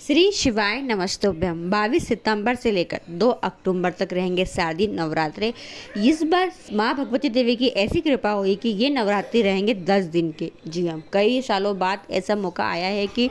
श्री शिवाय नमस्तुभ्यम। 22 सितंबर से लेकर 2 अक्टूबर तक रहेंगे शारदीय नवरात्रे। इस बार माँ भगवती देवी की ऐसी कृपा हुई कि ये नवरात्रि रहेंगे 10 दिन के। जी हाँ, कई सालों बाद ऐसा मौका आया है कि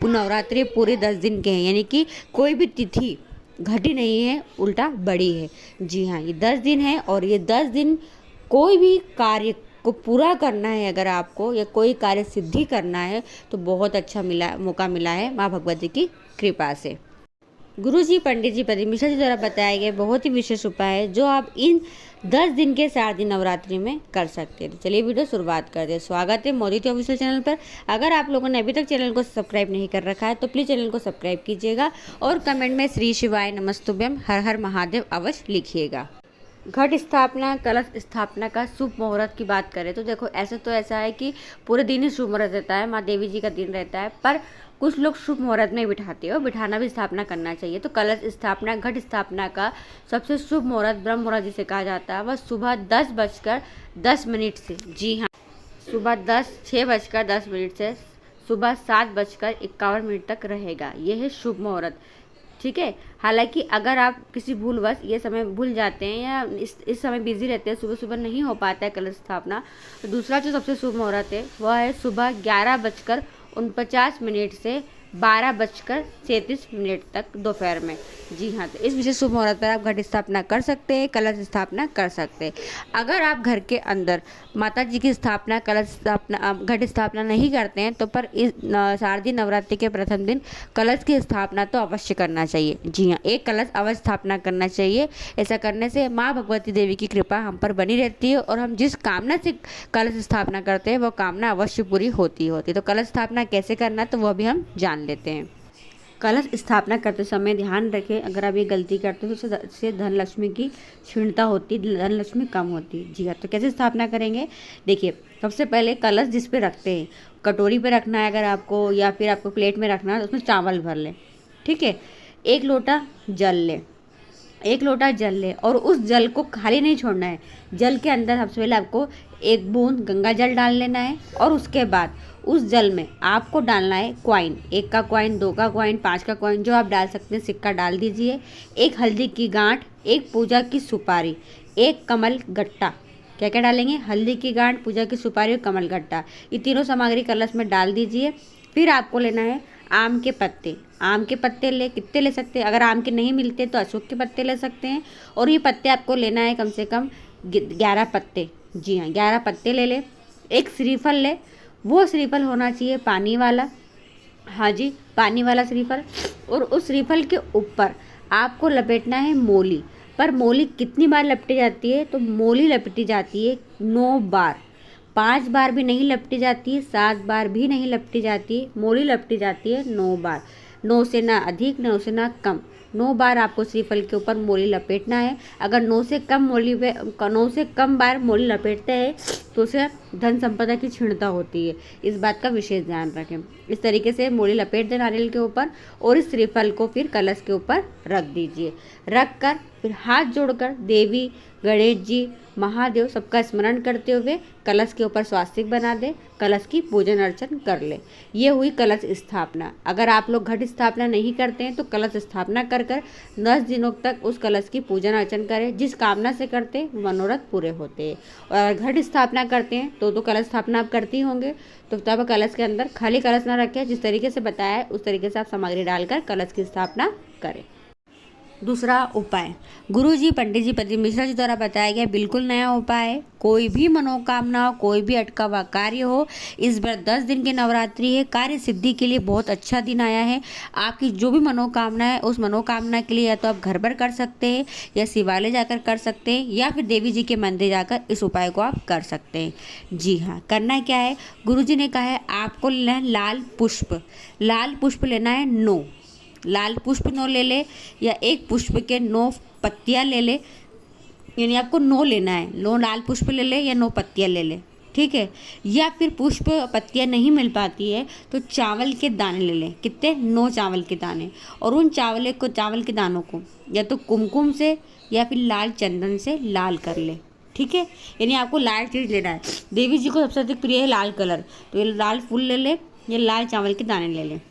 नवरात्रि पूरे 10 दिन के हैं, यानी कि कोई भी तिथि घटी नहीं है, उल्टा बढ़ी है। जी हाँ, ये 10 दिन है और ये 10 दिन कोई भी कार्य को पूरा करना है, अगर आपको या कोई कार्य सिद्धि करना है तो बहुत अच्छा मौका मिला है माँ भगवती की कृपा से। गुरु जी, पंडित जी, पति मिश्रा जी द्वारा बताए गए बहुत ही विशेष उपाय है जो आप इन 10 दिन के शारदीय नवरात्रि में कर सकते हैं। तो चलिए वीडियो शुरुआत करते हैं। स्वागत है मोदी ऑफिशियल चैनल पर। अगर आप लोगों ने अभी तक चैनल को सब्सक्राइब नहीं कर रखा है तो प्लीज़ चैनल को सब्सक्राइब कीजिएगा और कमेंट में श्री शिवाय नमस्तुभ्यम हर हर महादेव अवश्य लिखिएगा। घट स्थापना, कलश स्थापना का शुभ मुहूर्त की बात करें तो देखो, ऐसा है कि पूरे दिन ही शुभ मुहूर्त रहता है, माँ देवी जी का दिन रहता है, पर कुछ लोग शुभ मुहूर्त में बिठाते हो, बिठाना भी स्थापना करना चाहिए। तो कलश स्थापना, घट स्थापना का सबसे शुभ मुहूर्त ब्रह्म मुहूर्त जिसे कहा जाता है वह सुबह 10:10 से, जी हाँ, सुबह 6:10 से सुबह 7:51 तक रहेगा। यह है शुभ मुहूर्त। ठीक है। हालांकि अगर आप किसी भूलवश ये समय भूल जाते हैं या इस समय बिजी रहते हैं, सुबह सुबह नहीं हो पाता है कलश स्थापना, तो दूसरा जो सबसे शुभ मुहूर्त है वह है सुबह 11:49 से 12:33 तक दोपहर में। जी हाँ, तो इस विशेष शुभ मुहूर्त पर आप घट स्थापना कर सकते हैं, कलश स्थापना कर सकते हैं। अगर आप घर के अंदर माता जी की स्थापना, कलश स्थापना, घट स्थापना नहीं करते हैं तो पर इस शारदीय नवरात्रि के प्रथम दिन कलश की स्थापना तो अवश्य करना चाहिए। जी हाँ, एक कलश अवश्य स्थापना करना चाहिए। ऐसा करने से माँ भगवती देवी की कृपा हम पर बनी रहती है और हम जिस कामना से कलश स्थापना करते हैं वो कामना अवश्य पूरी होती है। तो कलश स्थापना कैसे करना है तो वह भी हम जान लेते हैं। कलश स्थापना करते समय ध्यान रखें, अगर आप ये गलती करते हैं तो उससे धनलक्ष्मी की क्षीणता होती, धनलक्ष्मी कम होती। जी हाँ, तो कैसे स्थापना करेंगे देखिए। सबसे पहले कलश जिस पे रखते हैं, कटोरी पे रखना है अगर आपको, या फिर आपको प्लेट में रखना है तो उसमें चावल भर लें। ठीक है। 1 लोटा जल लें, 1 लोटा जल ले और उस जल को खाली नहीं छोड़ना है। जल के अंदर सबसे पहले आपको 1 बूंद गंगा जल डाल लेना है और उसके बाद उस जल में आपको डालना है कॉइन। 1 का कॉइन, 2 का कॉइन, 5 का कॉइन, जो आप डाल सकते हैं, सिक्का डाल दीजिए। 1 हल्दी की गांठ, 1 पूजा की सुपारी, 1 कमल गट्टा। क्या क्या डालेंगे? हल्दी की गांठ, पूजा की सुपारी और कमल गट्टा। ये तीनों सामग्री कलश में डाल दीजिए। फिर आपको लेना है आम के पत्ते। आम के पत्ते कितने ले सकते हैं? अगर आम के नहीं मिलते तो अशोक के पत्ते ले सकते हैं। और ये पत्ते आपको लेना है कम से कम 11 पत्ते। जी हाँ, 11 पत्ते ले लें। 1 श्रीफल ले, वो श्रीफल होना चाहिए पानी वाला। हाँ जी, पानी वाला श्रीफल। और उस श्रीफल के ऊपर आपको लपेटना है मोली। पर मोली कितनी बार लपटी जाती है? तो मोली लपटी जाती है 9 बार। 5 बार भी नहीं लपटी जाती है, 7 बार भी नहीं लपटी जाती है, मोली लपटी जाती है 9 बार। 9 से ना अधिक, 9 से ना कम, 9 बार आपको श्रीफल के ऊपर मोली लपेटना है। अगर 9 से कम बार मोली लपेटते हैं तो उसे धन संपदा की क्षीणता होती है। इस बात का विशेष ध्यान रखें। इस तरीके से मोली लपेट दें नारियल के ऊपर और इस श्रीफल को फिर कलश के ऊपर रख दीजिए। रख कर फिर हाथ जोड़कर देवी, गणेश जी, महादेव सबका स्मरण करते हुए कलश के ऊपर स्वास्तिक बना दे, कलश की पूजन अर्चन कर ले। ये हुई कलश स्थापना। अगर आप लोग घट स्थापना नहीं करते हैं तो कलश स्थापना कर 10 दिनों तक उस कलश की पूजन अर्चन करें। जिस कामना से करते हैं मनोरथ पूरे होते हैं। और अगर घट स्थापना करते हैं तो कलश स्थापना आप करती होंगे, तो तब कलश के अंदर खाली कलश ना रखें। जिस तरीके से बताया है उस तरीके से आप सामग्री डालकर कलश की स्थापना करें। दूसरा उपाय, गुरु जी, पंडित जी, पति मिश्रा जी द्वारा बताया गया बिल्कुल नया उपाय है। कोई भी मनोकामना हो, कोई भी अटका हुआ कार्य हो, इस बार 10 दिन की नवरात्रि है, कार्य सिद्धि के लिए बहुत अच्छा दिन आया है। आपकी जो भी मनोकामना है उस मनोकामना के लिए या तो आप घर पर कर सकते हैं, या शिवालय जाकर कर सकते हैं, या फिर देवी जी के मंदिर जाकर इस उपाय को आप कर सकते हैं। जी हाँ, करना क्या है, गुरु जी ने कहा है आपको लेना है लाल पुष्प। लाल पुष्प लेना है 9। लाल पुष्प 9 ले ले, या 1 पुष्प के 9 पत्तियाँ ले ले, यानी आपको 9 लेना है। 9 लाल पुष्प ले ले या 9 पत्तियाँ ले ले। ठीक है। या फिर पुष्प पत्तियाँ नहीं मिल पाती है तो चावल के दाने ले लें। कितने? 9 चावल के दाने। और उन चावल के दानों को या तो कुमकुम से या फिर लाल चंदन से लाल कर ले। ठीक है। यानी आपको लाल चीज़ लेना है। देवी जी को सबसे अधिक प्रिय है लाल कलर, तो ये लाल फूल ले ले या लाल चावल के दाने ले लें।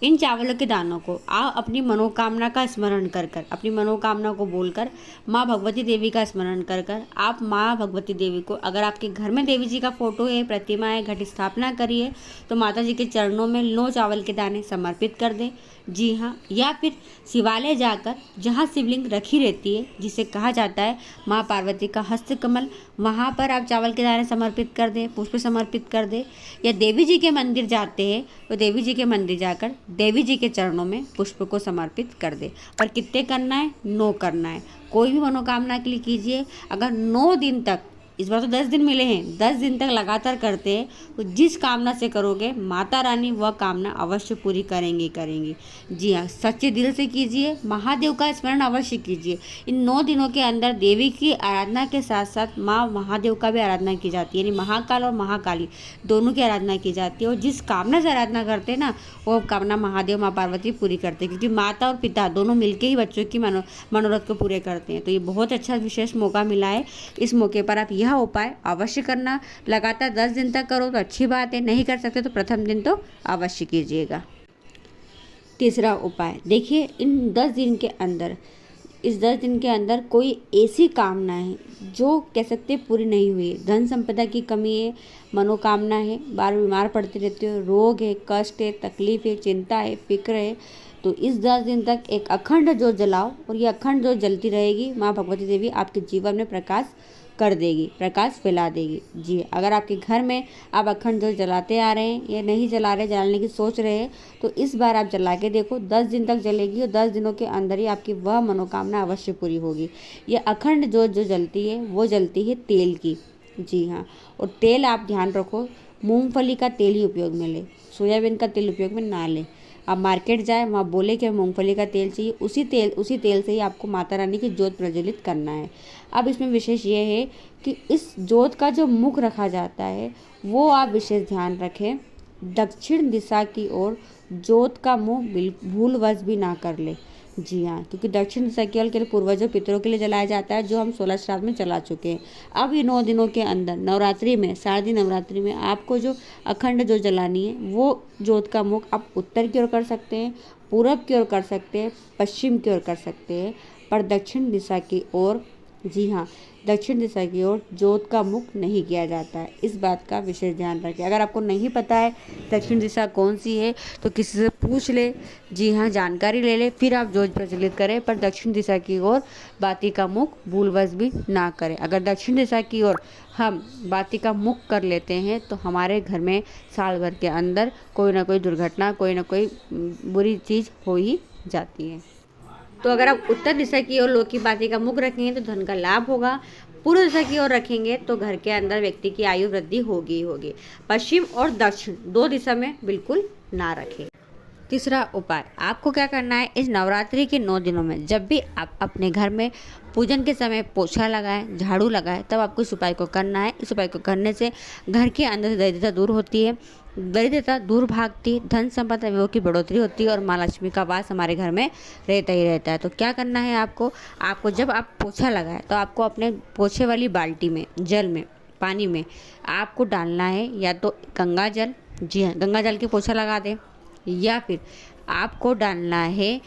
इन चावलों के दानों को आप अपनी मनोकामना का स्मरण कर कर, अपनी मनोकामना को बोलकर माँ भगवती देवी का स्मरण कर कर आप माँ भगवती देवी को, अगर आपके घर में देवी जी का फोटो है, प्रतिमा है, घट स्थापना करिए, तो माता जी के चरणों में 9 चावल के दाने समर्पित कर दें। जी हाँ, या फिर शिवालय जाकर जहाँ शिवलिंग रखी रहती है, जिसे कहा जाता है माँ पार्वती का हस्तकमल, वहाँ पर आप चावल के दाने समर्पित कर दें, पुष्प समर्पित कर दें। या देवी जी के मंदिर जाते हैं तो देवी जी के मंदिर जाकर देवी जी के चरणों में पुष्प को समर्पित कर दें। और कितने करना है? 9 करना है। कोई भी मनोकामना के लिए कीजिए। अगर 9 दिन तक, इस बार तो 10 दिन मिले हैं, 10 दिन तक लगातार करते हैं तो जिस कामना से करोगे माता रानी वह कामना अवश्य पूरी करेंगी। जी हाँ, सच्चे दिल से कीजिए, महादेव का स्मरण अवश्य कीजिए। इन 9 दिनों के अंदर देवी की आराधना के साथ साथ माँ महादेव का भी आराधना की जाती है, यानी महाकाल और महाकाली दोनों की आराधना की जाती है। और जिस कामना से आराधना करते हैं ना, वो कामना महादेव माँ पार्वती पूरी करते हैं, क्योंकि माता और पिता दोनों मिलकर ही बच्चों की मनोरथ को पूरे करते हैं। तो ये बहुत अच्छा विशेष मौका मिला है। इस मौके पर आप यह उपाय अवश्य करना। लगातार 10 दिन तक करो तो अच्छी बात है, नहीं कर सकते तो प्रथम दिन तो अवश्य कीजिएगा। तीसरा उपाय देखिए, इन 10 दिन के अंदर, इस 10 दिन के अंदर कोई ऐसी कामना है जो कह सकते पूरी नहीं हुई है, धन संपदा की कमी है, मनोकामना है, बार बीमार पड़ते रहते हो, रोग है, कष्ट है, तकलीफ है, चिंता है, फिक्र है, तो इस 10 दिन तक एक अखंड ज्योत जलाओ और ये अखंड ज्योत जलती रहेगी। माँ भगवती देवी आपके जीवन में प्रकाश कर देगी, प्रकाश फैला देगी। जी, अगर आपके घर में आप अखंड ज्योत जलाते आ रहे हैं या नहीं जला रहे, जलाने की सोच रहे हैं, तो इस बार आप जला के देखो, 10 दिन तक जलेगी और 10 दिनों के अंदर ही आपकी वह मनोकामना अवश्य पूरी होगी। ये अखंड ज्योत जो जलती है वो जलती है तेल की। जी हाँ, और तेल आप ध्यान रखो, मूंगफली का तेल ही उपयोग में ले, सोयाबीन का तेल उपयोग में ना लें। आप मार्केट जाए, वहाँ बोले कि मूंगफली का तेल चाहिए, उसी तेल से ही आपको माता रानी की ज्योत प्रज्वलित करना है। अब इसमें विशेष ये है कि इस ज्योत का जो मुख रखा जाता है वो आप विशेष ध्यान रखें, दक्षिण दिशा की ओर ज्योत का मुंह भूलवश भी ना कर ले। जी हाँ, क्योंकि दक्षिण दिशा केवल पूर्वजों पितरों के लिए जलाया जाता है, जो हम 16 श्राद्ध में चला चुके हैं। अब ये 9 दिनों के अंदर नवरात्रि में, शारदीय नवरात्रि में आपको जो अखंड ज्योत जलानी है, वो ज्योत का मुख आप उत्तर की ओर कर सकते हैं, पूरब की ओर कर सकते हैं, पश्चिम की ओर कर सकते हैं, पर दक्षिण दिशा की ओर, जी हाँ, दक्षिण दिशा की ओर ज्योत का मुख नहीं किया जाता है। इस बात का विशेष ध्यान रखें। अगर आपको नहीं पता है दक्षिण दिशा कौन सी है तो किसी से पूछ ले, जी हाँ, जानकारी ले ले, फिर आप ज्योत प्रज्वलित करें, पर दक्षिण दिशा की ओर बाती का मुख भूलवश भी ना करें। अगर दक्षिण दिशा की ओर हम बाती का मुख कर लेते हैं तो हमारे घर में साल भर के अंदर कोई ना कोई दुर्घटना, कोई ना कोई बुरी चीज़ हो ही जाती है। तो अगर आप उत्तर दिशा की ओर लौकी बाती का मुख रखेंगे तो धन का लाभ होगा, पूर्व दिशा की ओर रखेंगे तो घर के अंदर व्यक्ति की आयु वृद्धि होगी ही होगी। पश्चिम और दक्षिण 2 दिशा में बिल्कुल ना रखें। तीसरा उपाय, आपको क्या करना है, इस नवरात्रि के 9 दिनों में जब भी आप अपने घर में पूजन के समय पोछा लगाएं, झाड़ू लगाएं, तब आपको इस उपाय को करना है। इस उपाय को करने से घर के अंदर से दरिद्रता दूर होती है, दरिद्रता दूर भागती, धन संपदा विभव की बढ़ोतरी होती है और माँ लक्ष्मी का वास हमारे घर में रहता ही रहता है। तो क्या करना है आपको जब आप पोछा लगाएं तो आपको अपने पोछे वाली बाल्टी में, जल में, पानी में आपको डालना है या तो गंगा जल, जी हाँ, गंगा जल के पोछा लगा दें, या फिर आपको डालना है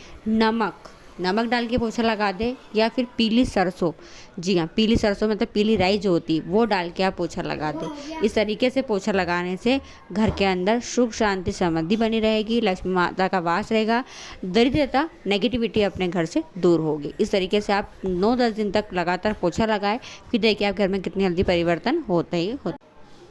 नमक डाल के पोछा लगा दे, या फिर पीली सरसों, जी हाँ, पीली सरसों मतलब पीली राई जो होती है वो डाल के आप पोछा लगा दे। इस तरीके से पोछा लगाने से घर के अंदर सुख शांति समृद्धि बनी रहेगी, लक्ष्मी माता का वास रहेगा, दरिद्रता नेगेटिविटी अपने घर से दूर होगी। इस तरीके से आप 9-10 दिन तक लगातार पोछा लगाएं, फिर देखिए आप घर में कितनी जल्दी परिवर्तन होता ही होता।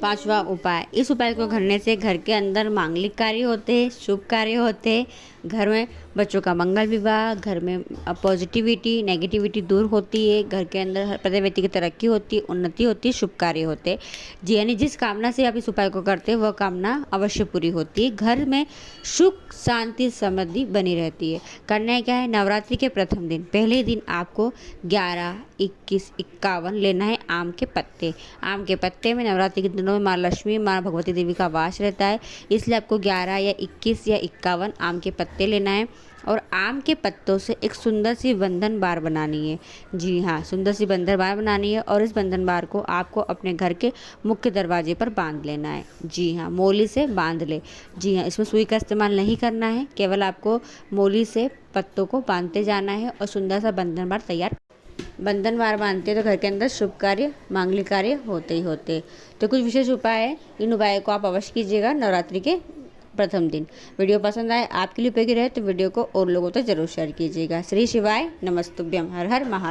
5वां उपाय, इस उपाय को करने से घर के अंदर मांगलिक कार्य होते हैं, शुभ कार्य होते हैं, घर में बच्चों का मंगल विवाह, घर में पॉजिटिविटी नेगेटिविटी दूर होती है, घर के अंदर हर प्रत्येक व्यक्ति की तरक्की होती है, उन्नति होती है, शुभ कार्य होते हैं। जी, यानी जिस कामना से आप इस उपाय को करते हैं वह कामना अवश्य पूरी होती है। घर में सुख शांति समृद्धि बनी रहती है। करना क्या है, नवरात्रि के प्रथम दिन, पहले दिन आपको 11, 21, 51 लेना है आम के पत्ते। आम के पत्ते में नवरात्रि के दिनों में माँ लक्ष्मी, माँ भगवती देवी का वास रहता है, इसलिए आपको 11 या 21 या 51 आम के पत्ते लेना है और आम के पत्तों से एक सुंदर सी बंधन बार बनानी है। जी हाँ, सुंदर सी बंधन बार बनानी है और इस बंधन बार को आपको अपने घर के मुख्य दरवाजे पर बांध लेना है। जी हाँ, मोली से बांध ले। जी हाँ, इसमें सुई का इस्तेमाल नहीं करना है, केवल आपको मोली से पत्तों को बांधते जाना है और सुंदर सा बंधन बार तैयार। बंधन बार बांधते हैं तो घर के अंदर शुभ कार्य, मांगलिक कार्य होते ही होते। तो कुछ विशेष उपाय है, इन उपायों को आप अवश्य कीजिएगा नवरात्रि के प्रथम दिन। वीडियो पसंद आए, आपके लिए उपयोगी रहे तो वीडियो को और लोगों तक जरूर शेयर कीजिएगा। श्री शिवाय नमस्तुभ्यम। हर हर महादेव।